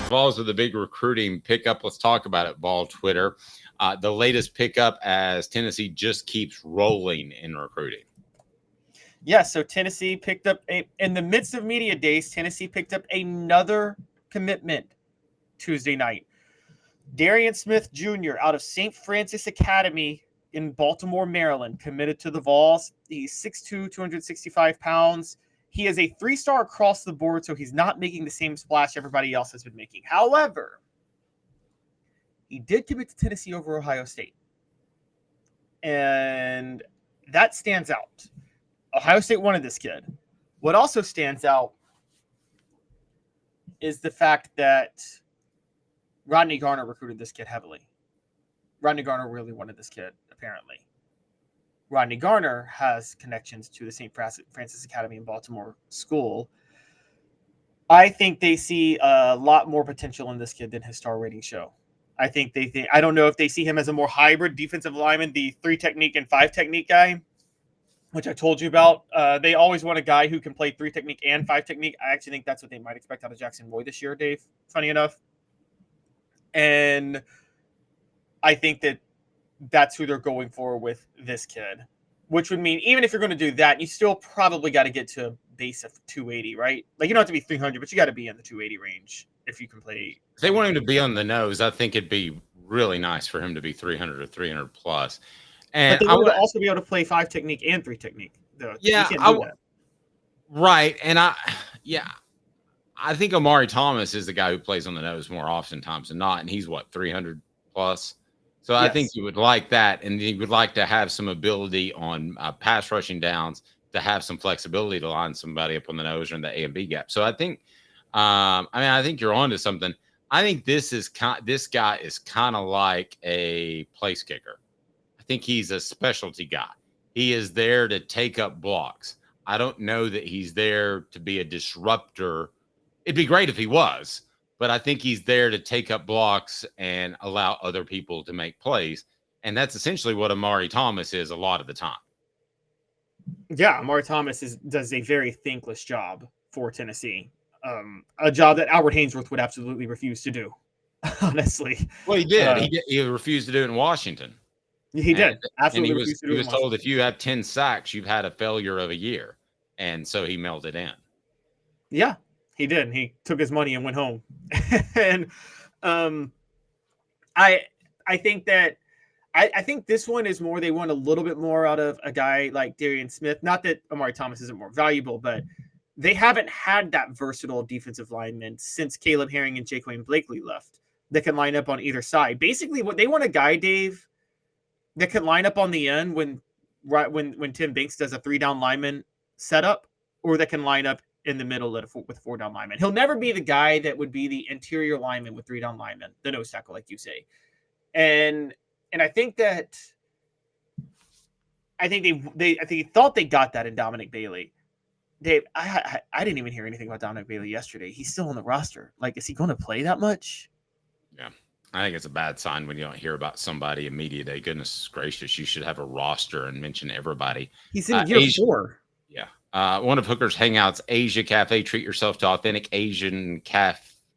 Vols with a big recruiting pickup. Let's talk about it, Vol Twitter. The latest pickup as Tennessee just keeps rolling in recruiting. Yeah, so Tennessee picked up in the midst of media days, Tennessee picked up another commitment Tuesday night. Darrion Smith Jr. out of St. Francis Academy in Baltimore, Maryland, committed to the Vols. He's 6'2", 265 pounds. He is a 3-star across the board, so he's not making the same splash everybody else has been making. However, he did commit to Tennessee over Ohio State. And that stands out. Ohio State wanted this kid. What also stands out is the fact that Rodney Garner recruited this kid heavily. Rodney Garner really wanted this kid, apparently. Rodney Garner has connections to the St. Francis Academy in Baltimore school. I think they see a lot more potential in this kid than his star rating show. I don't know if they see him as a more hybrid defensive lineman, the 3 technique and 5 technique guy, which I told you about. They always want a guy who can play 3 technique and 5 technique. I actually think that's what they might expect out of Jackson Boyd this year, Dave, funny enough. And I think that's who they're going for with this kid, which would mean even if you're going to do that, you still probably got to get to a base of 280, right? Like, you don't have to be 300, but you got to be in the 280 range if you can play. If they want him to be on the nose, I think it'd be really nice for him to be 300 or 300 plus. And but they would also be able to play 5 technique and 3 technique. Though. Yeah, right. And I think Omari Thomas is the guy who plays on the nose more oftentimes than not, and he's 300 plus. So yes. I think you would like that, and you would like to have some ability on pass rushing downs to have some flexibility to line somebody up on the nose or in the A and B gap. So I think, I think you're onto something. I think this guy is kind of like a place kicker. I think he's a specialty guy. He is there to take up blocks. I don't know that he's there to be a disruptor. It'd be great if he was, but I think he's there to take up blocks and allow other people to make plays. And that's essentially what Omari Thomas is a lot of the time. Yeah, Omari Thomas does a very thankless job for Tennessee. A job that Albert Haynesworth would absolutely refuse to do, honestly. Well, he did. He refused to do it in Washington. He did. Absolutely. And he was told if you have 10 sacks, you've had a failure of a year. And so he mailed it in. Yeah, he did. He took his money and went home. And I think that I think this one is more, they want a little bit more out of a guy like Darrion Smith. Not that Omari Thomas isn't more valuable, but they haven't had that versatile defensive lineman since Caleb Herring and Jaquan Blakely left that can line up on either side. Basically, what they want a guy, Dave, that can line up on the end when Tim Banks does a 3-down lineman setup, or that can line up in the middle with 4-down lineman. He'll never be the guy that would be the interior lineman with 3-down linemen, the nose tackle, like you say. And I think that they thought they got that in Dominic Bailey. Dave, I didn't even hear anything about Dominic Bailey yesterday. He's still on the roster. Like, is he going to play that much? Yeah. I think it's a bad sign when you don't hear about somebody in media day. Goodness gracious, you should have a roster and mention everybody. He's in year 4. Yeah. One of Hooker's hangouts, Asia Cafe. Treat yourself to authentic Asian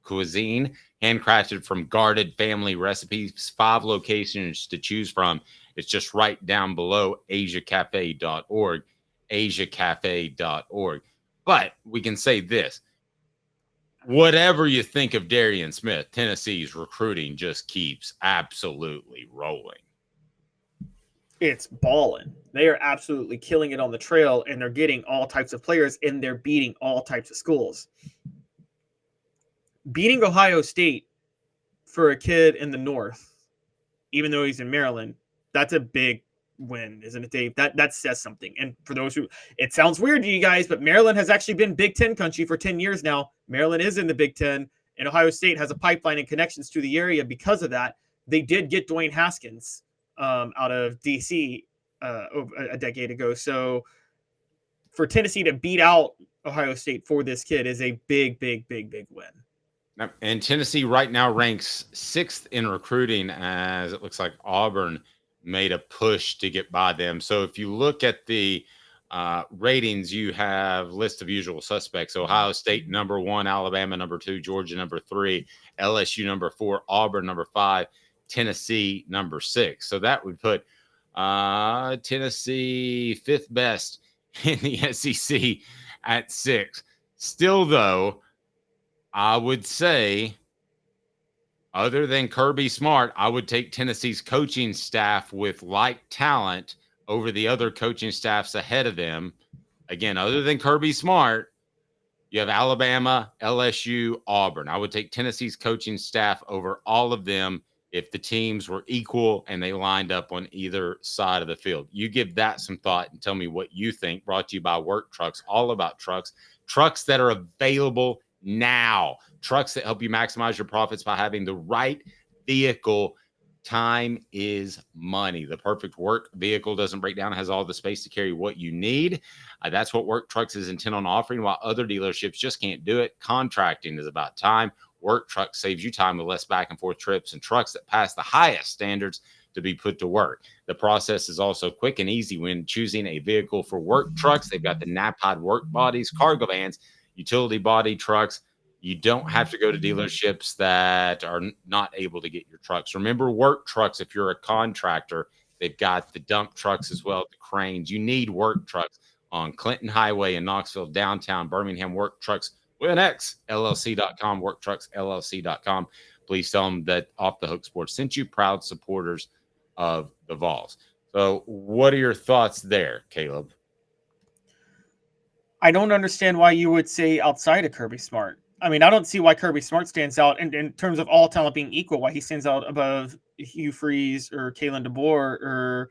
cuisine, handcrafted from guarded family recipes. 5 locations to choose from. It's just right down below asiacafe.org. asiacafe.org. But we can say this. Whatever you think of Darrion Smith, Tennessee's recruiting just keeps absolutely rolling. It's balling. They are absolutely killing it on the trail, and they're getting all types of players, and they're beating all types of schools. Beating Ohio State for a kid in the North, even though he's in Maryland, that's a big win, isn't it, Dave? That says something. And for those who, it sounds weird to you guys, but Maryland has actually been Big Ten country for 10 years now. Maryland is in the Big Ten, and Ohio State has a pipeline and connections to the area because of that. They did get Dwayne Haskins out of D.C. A decade ago. So for Tennessee to beat out Ohio State for this kid is a big, big, big, big win. And Tennessee right now ranks 6th in recruiting, as it looks like Auburn made a push to get by them. So if you look at the ratings, you have list of usual suspects. Ohio State number 1, Alabama number 2, Georgia number 3, LSU number 4, Auburn number 5, Tennessee number 6. So that would put Tennessee 5th best in the SEC at 6. Still, though, I would say, other than Kirby Smart, I would take Tennessee's coaching staff with like talent over the other coaching staffs ahead of them. Again, other than Kirby Smart, you have Alabama, LSU, Auburn. I would take Tennessee's coaching staff over all of them if the teams were equal and they lined up on either side of the field. You give that some thought and tell me what you think. Brought to you by Work Trucks, all about trucks that are available now, trucks that help you maximize your profits by having the right vehicle. Time is money. The perfect work vehicle doesn't break down, has all the space to carry what you need. That's what Work Trucks is intent on offering, while other dealerships just can't do it. Contracting is about time. Work Trucks saves you time with less back and forth trips and trucks that pass the highest standards to be put to work. The process is also quick and easy when choosing a vehicle for Work Trucks. They've got the Napod work bodies, cargo vans, utility body trucks. You don't have to go to dealerships that are not able to get your trucks. Remember, Work Trucks, if you're a contractor, they've got the dump trucks as well, the cranes. You need Work Trucks on Clinton Highway in Knoxville, downtown Birmingham. Work Trucks with an X, LLC.com, WorkTrucksLLC.com. Please tell them that Off the Hook Sports sent you, proud supporters of the Vols. So what are your thoughts there, Caleb? I don't understand why you would say outside of Kirby Smart. I mean, I don't see why Kirby Smart stands out in terms of all talent being equal, why he stands out above Hugh Freeze or Kalen DeBoer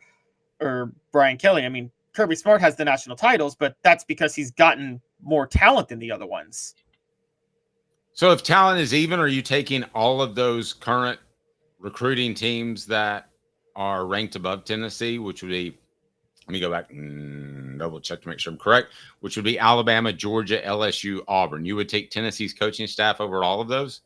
or Brian Kelly. I mean, Kirby Smart has the national titles, but that's because he's gotten more talent than the other ones. So if talent is even, are you taking all of those current recruiting teams that are ranked above Tennessee, which would be, let me go back and double check to make sure I'm correct, which would be Alabama, Georgia, LSU, Auburn. You would take Tennessee's coaching staff over all of those?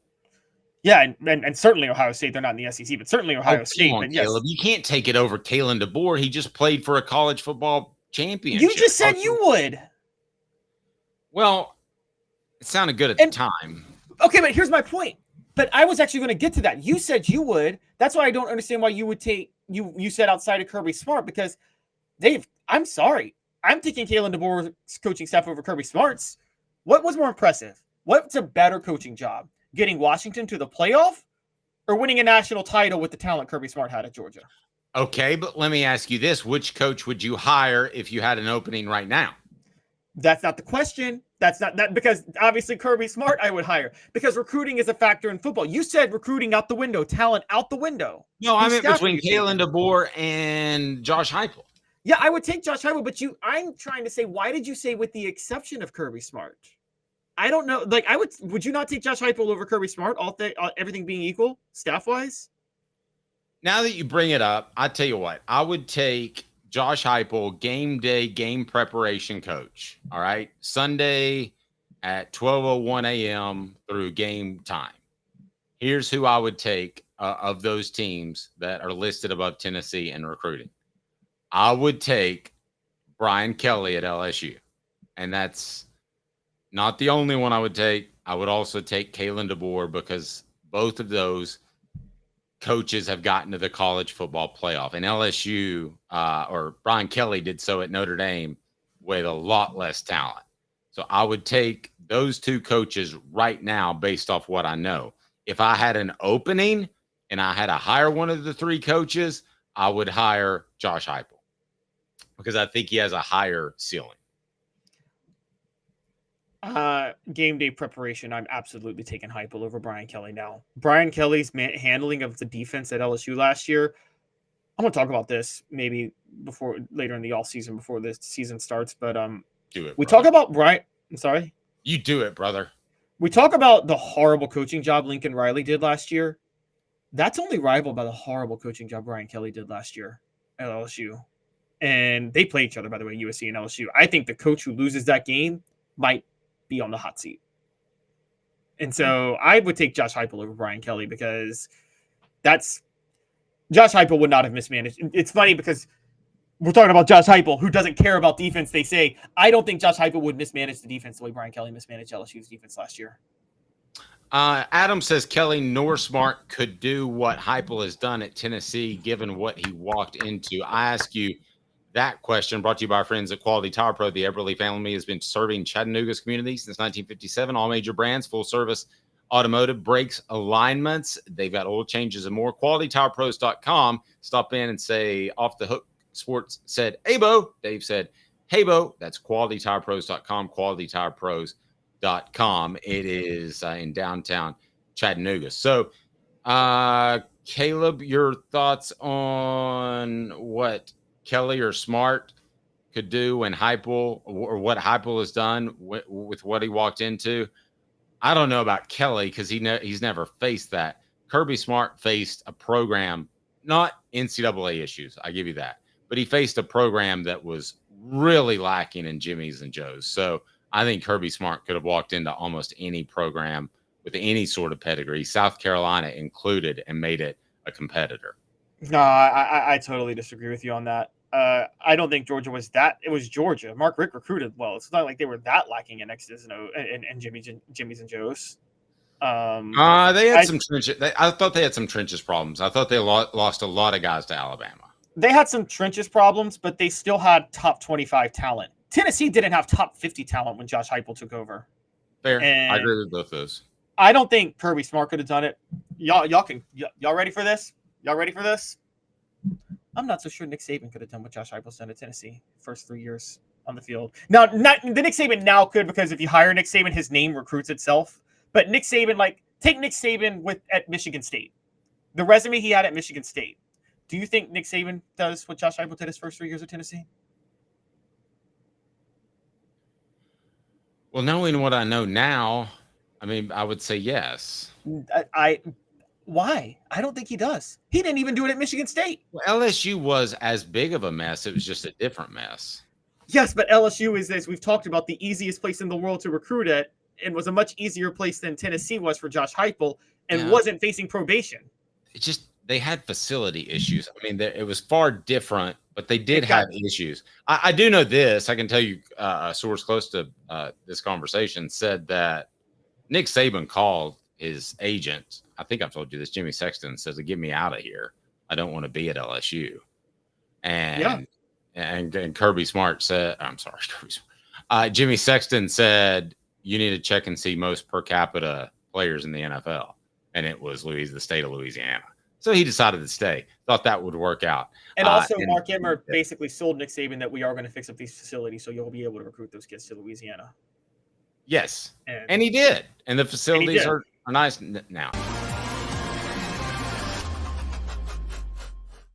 Yeah, and certainly Ohio State. They're not in the SEC, but certainly Ohio State. Come on, Caleb. Yes. You can't take it over Kalen DeBoer. He just played for a college football championship. You just said you would. Well, it sounded good at the time. Okay, but here's my point. But I was actually going to get to that. You said you would. That's why I don't understand why you would take you said outside of Kirby Smart, because Dave, I'm sorry. I'm taking Kalen DeBoer's coaching staff over Kirby Smart's. What was more impressive? What's a better coaching job? Getting Washington to the playoff or winning a national title with the talent Kirby Smart had at Georgia? Okay, but let me ask you this. Which coach would you hire if you had an opening right now? That's not the question. That's not that, because obviously Kirby Smart I would hire, because recruiting is a factor in football. You said recruiting out the window, talent out the window. No, I meant between Kalen DeBoer and Josh Heupel. Yeah, I would take Josh Heupel, but I'm trying to say, why did you say with the exception of Kirby Smart? I don't know. Like, would you not take Josh Heupel over Kirby Smart, everything being equal, staff-wise? Now that you bring it up, I tell you what, I would take Josh Heupel, game day, game preparation coach. All right. Sunday at 12:01 a.m. through game time. Here's who I would take of those teams that are listed above Tennessee in recruiting. I would take Brian Kelly at LSU. And that's not the only one I would take. I would also take Kalen DeBoer, because both of those coaches have gotten to the college football playoff. And LSU, or Brian Kelly did so at Notre Dame with a lot less talent. So I would take those two coaches right now based off what I know. If I had an opening and I had to hire one of the three coaches, I would hire Josh Heupel, because I think he has a higher ceiling. Game day preparation, I'm absolutely taking Heupel over Brian Kelly now. Brian Kelly's handling of the defense at LSU last year, I'm going to talk about this maybe later in the off season before this season starts, but do it. We talk about Brian. I'm sorry. You do it, brother. We talk about the horrible coaching job Lincoln Riley did last year. That's only rivaled by the horrible coaching job Brian Kelly did last year at LSU. And they play each other, by the way, USC and LSU. I think the coach who loses that game might be on the hot seat. And so I would take Josh Heupel over Brian Kelly, because Josh Heupel would not have mismanaged. It's funny because We're talking about Josh Heupel, who doesn't care about defense. They say, I don't think Josh Heupel would mismanage the defense the way Brian Kelly mismanaged LSU's defense last year. Adam says Kelly nor Smart could do what Heupel has done at Tennessee, given what he walked into. I ask you that question, brought to you by our friends at Quality Tire Pro. The Eberle family has been serving Chattanooga's community since 1957. All major brands, full service automotive, brakes, alignments. They've got oil changes and more. QualityTirePros.com. Stop in and say, Off the Hook Sports said, "Hey, Bo." Dave said, "Hey, Bo." That's QualityTirePros.com. QualityTirePros.com. It is in downtown Chattanooga. So, Caleb, your thoughts on what Kelly or Smart could do when Heupel, or what Heupel has done with what he walked into? I don't know about Kelly because he's never faced that. Kirby Smart faced a program, not NCAA issues, I give you that, but he faced a program that was really lacking in Jimmy's and Joe's. So I think Kirby Smart could have walked into almost any program with any sort of pedigree, South Carolina included, and made it a competitor. No, I totally disagree with you on that. I don't think Georgia was that. It was Georgia. Mark Richt recruited well. It's not like they were that lacking in X's and Jimmy's and Joe's. They had some trenches. I thought they had some trenches problems. I thought they lost a lot of guys to Alabama. They had some trenches problems, but they still had top 25 talent. Tennessee didn't have top 50 talent when Josh Heupel took over. Fair. I agree with both those. I don't think Kirby Smart could have done it. Y'all ready for this? Y'all ready for this? I'm not so sure Nick Saban could have done what Josh Heupel's done at Tennessee first 3 years on the field. Now, not the Nick Saban now could, because if you hire Nick Saban, his name recruits itself. But Nick Saban, take Nick Saban at Michigan State. The resume he had at Michigan State. Do you think Nick Saban does what Josh Heupel did his first 3 years at Tennessee? Well, knowing what I know now, I mean, I would say yes. Why? I don't think he does. He didn't even do it at Michigan State. Well, LSU was as big of a mess. It was just a different mess. Yes, but LSU is, as we've talked about, the easiest place in the world to recruit at, and was a much easier place than Tennessee was for Josh Heupel, and wasn't facing probation. It just, they had facility issues. I mean, it was far different, but they did have issues. I do know this. I can tell you a source close to this conversation said that Nick Saban called his agent. I think I've told you this. Jimmy Sexton says to get me out of here. I don't want to be at LSU. And Kirby Smart said, I'm sorry, Jimmy Sexton said, you need to check and see most per capita players in the NFL. And it was the state of Louisiana. So he decided to stay. Thought that would work out. And also, Mark Emmert basically sold Nick Saban that we are going to fix up these facilities so you'll be able to recruit those kids to Louisiana. Yes. And he did. And the facilities are nice now.